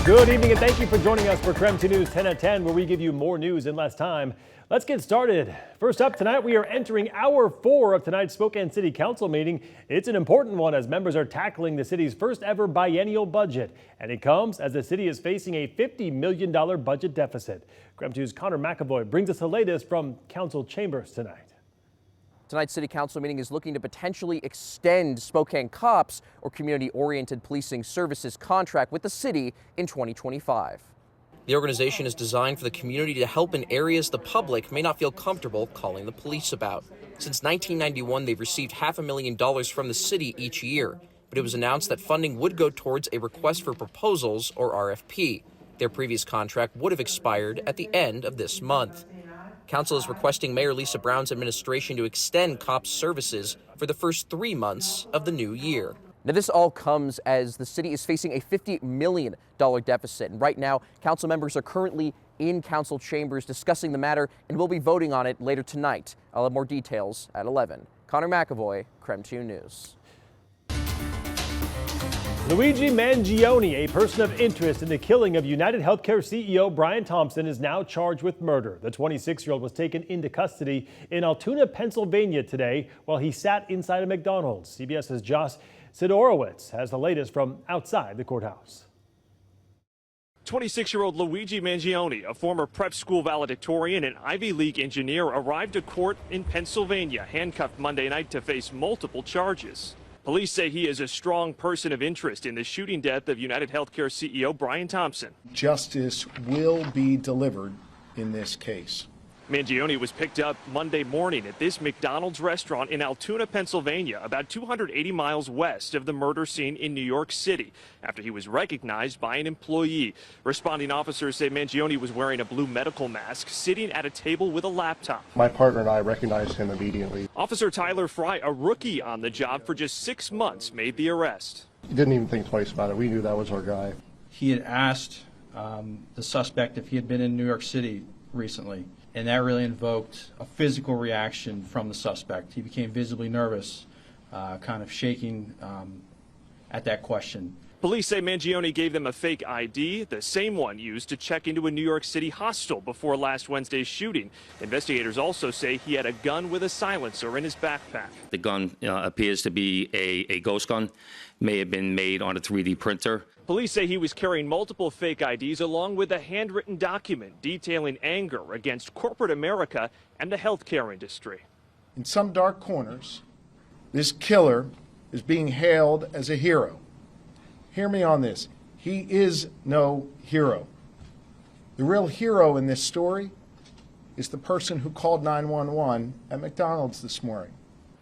Good evening and thank you for joining us for KREM 2 News 10 at 10, where we give you more news in less time. Let's get started. First up tonight, we are entering hour 4 of tonight's Spokane City Council meeting. It's an important one as members are tackling the city's first ever biennial budget. And it comes as the city is facing a $50 million budget deficit. KREM 2's Connor McAvoy brings us the latest from council chambers tonight. Tonight's City Council meeting is looking to potentially extend Spokane C.O.P.S, or Community-Oriented Policing Services, contract with the city in 2025. The organization is designed for the community to help in areas the public may not feel comfortable calling the police about. Since 1991, they've received $500,000 from the city each year, but it was announced that funding would go towards a request for proposals, or RFP. Their previous contract would have expired at the end of this month. Council is requesting Mayor Lisa Brown's administration to extend C.O.P.S services for the first 3 months of the new year. Now, this all comes as the city is facing a $50 million deficit. And right now, council members are currently in council chambers discussing the matter and will be voting on it later tonight. I'll have more details at 11. Connor McAvoy, KREM 2 News. Luigi Mangione, a person of interest in the killing of United Healthcare CEO Brian Thompson, is now charged with murder. The 26-year-old was taken into custody in Altoona, Pennsylvania today while he sat inside a McDonald's. CBS's Josh Sidorowicz has the latest from outside the courthouse. 26-year-old Luigi Mangione, a former prep school valedictorian and Ivy League engineer, arrived to court in Pennsylvania, handcuffed Monday night to face multiple charges. Police say he is a strong person of interest in the shooting death of United Healthcare CEO Brian Thompson. Justice will be delivered in this case. Mangione was picked up Monday morning at this McDonald's restaurant in Altoona, Pennsylvania, about 280 miles west of the murder scene in New York City, after he was recognized by an employee. Responding officers say Mangione was wearing a blue medical mask, sitting at a table with a laptop. My partner and I recognized him immediately. Officer Tyler Fry, a rookie on the job for just 6 months, made the arrest. He didn't even think twice about it. We knew that was our guy. He had asked the suspect if he had been in New York City recently, and that really invoked a physical reaction from the suspect. He became visibly nervous, kind of shaking at that question. Police say Mangione gave them a fake ID, the same one used to check into a New York City hostel before last Wednesday's shooting. Investigators also say he had a gun with a silencer in his backpack. The gun appears to be a ghost gun, may have been made on a 3D printer. Police say he was carrying multiple fake IDs along with a handwritten document detailing anger against corporate America and the healthcare industry. In some dark corners, this killer is being hailed as a hero. Hear me on this. He is no hero. The real hero in this story is the person who called 911 at McDonald's this morning.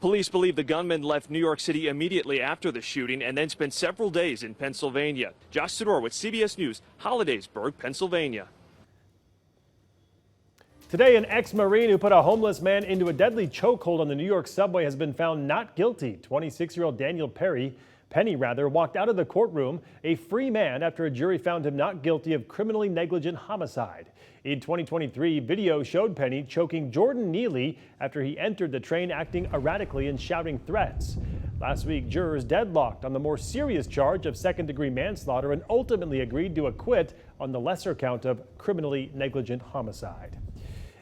Police believe the gunman left New York City immediately after the shooting and then spent several days in Pennsylvania. Josh Sidorowicz, CBS News, Hollidaysburg, Pennsylvania. Today, an ex-Marine who put a homeless man into a deadly chokehold on the New York subway has been found not guilty. 26-year-old Daniel Penny walked out of the courtroom a free man after a jury found him not guilty of criminally negligent homicide. In 2023, video showed Penny choking Jordan Neely after he entered the train acting erratically and shouting threats. Last week, jurors deadlocked on the more serious charge of second-degree manslaughter and ultimately agreed to acquit on the lesser count of criminally negligent homicide.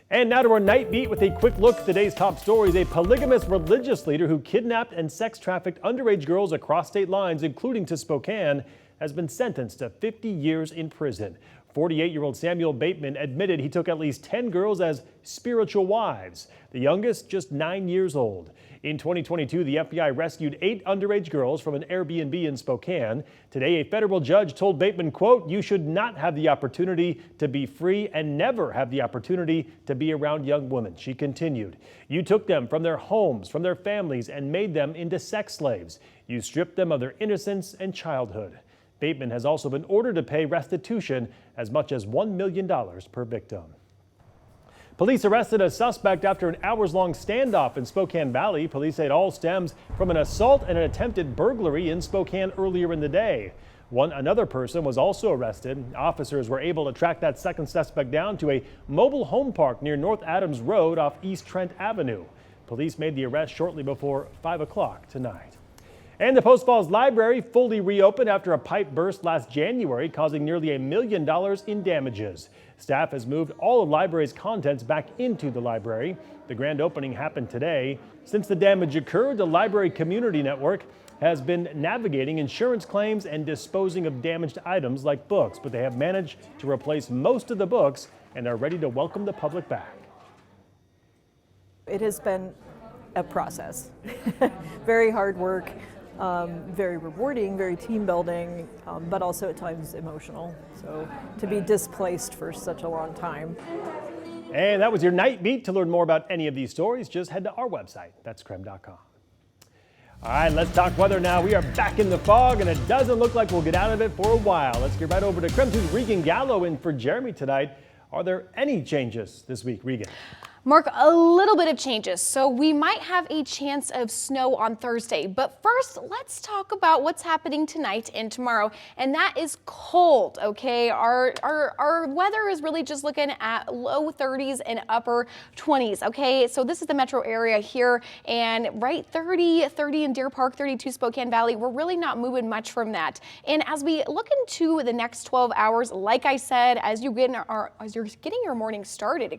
And now to our night beat with a quick look at today's top stories. A polygamous religious leader who kidnapped and sex-trafficked underage girls across state lines, including to Spokane, has been sentenced to 50 years in prison. 48-year-old Samuel Bateman admitted he took at least 10 girls as spiritual wives, the youngest just 9 years old. In 2022, the FBI rescued 8 underage girls from an Airbnb in Spokane. Today, a federal judge told Bateman, quote, "You should not have the opportunity to be free and never have the opportunity to be around young women." She continued, "You took them from their homes, from their families, and made them into sex slaves. You stripped them of their innocence and childhood." Bateman has also been ordered to pay restitution as much as $1 million per victim. Police arrested a suspect after an hours-long standoff in Spokane Valley. Police say it all stems from an assault and an attempted burglary in Spokane earlier in the day. Another person was also arrested. Officers were able to track that second suspect down to a mobile home park near North Adams Road off East Trent Avenue. Police made the arrest shortly before 5 o'clock tonight. And the Post Falls Library fully reopened after a pipe burst last January, causing nearly $1 million in damages. Staff has moved all of the library's contents back into the library. The grand opening happened today. Since the damage occurred, the Library Community Network has been navigating insurance claims and disposing of damaged items like books, but they have managed to replace most of the books and are ready to welcome the public back. It has been a process. Very hard work, very rewarding, very team building, but also at times emotional. So to be displaced for such a long time. And that was your Night Beat. To learn more about any of these stories, just head to our website. That's KREM.com. All right, let's talk weather now. We are back in the fog, and it doesn't look like we'll get out of it for a while. Let's get right over to KREM 2's Regan Gallo in for Jeremy tonight. Are there any changes this week, Regan? Mark, a little bit of changes. So we might have a chance of snow on Thursday. But first, let's talk about what's happening tonight and tomorrow. And that is cold, okay? Our weather is really just looking at low 30s and upper 20s, okay? So this is the metro area here. And right 30 in Deer Park, 32 Spokane Valley. We're really not moving much from that. And as we look into the next 12 hours, like I said, as you're getting your morning started,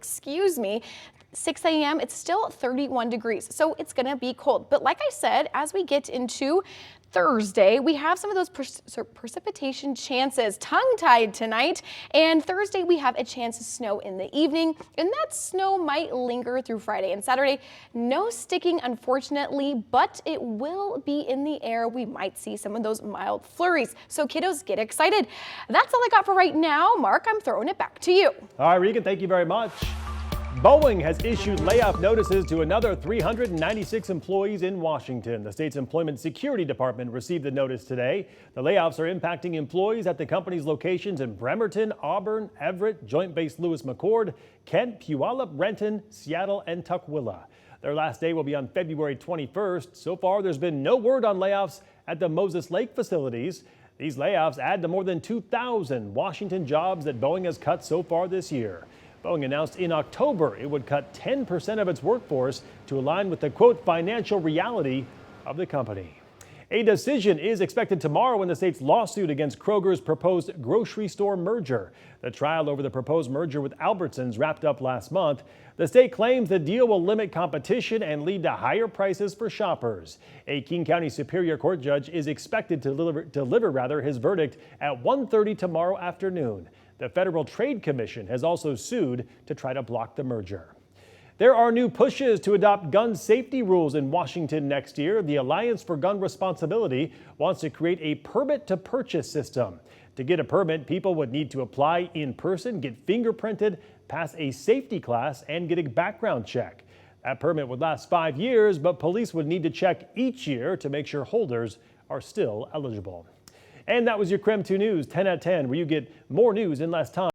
6 a.m., it's still 31 degrees, so it's going to be cold. But like I said, as we get into Thursday, we have some of those precipitation chances tongue-tied tonight. And Thursday, we have a chance of snow in the evening, and that snow might linger through Friday and Saturday. No sticking, unfortunately, but it will be in the air. We might see some of those mild flurries. So kiddos, get excited. That's all I got for right now. Mark, I'm throwing it back to you. All right, Regan, thank you very much. Boeing has issued layoff notices to another 396 employees in Washington. The state's Employment Security Department received the notice today. The layoffs are impacting employees at the company's locations in Bremerton, Auburn, Everett, Joint Base Lewis-McChord, Kent, Puyallup, Renton, Seattle, and Tukwila. Their last day will be on February 21st. So far, there's been no word on layoffs at the Moses Lake facilities. These layoffs add to more than 2,000 Washington jobs that Boeing has cut so far this year. Boeing announced in October it would cut 10% of its workforce to align with the, quote, financial reality of the company. A decision is expected tomorrow in the state's lawsuit against Kroger's proposed grocery store merger. The trial over the proposed merger with Albertsons wrapped up last month. The state claims the deal will limit competition and lead to higher prices for shoppers. A King County Superior Court judge is expected to deliver his verdict at 1:30 tomorrow afternoon. The Federal Trade Commission has also sued to try to block the merger. There are new pushes to adopt gun safety rules in Washington next year. The Alliance for Gun Responsibility wants to create a permit-to-purchase system. To get a permit, people would need to apply in person, get fingerprinted, pass a safety class, and get a background check. That permit would last 5 years, but police would need to check each year to make sure holders are still eligible. And that was your KREM 2 News 10 at 10, where you get more news in less time.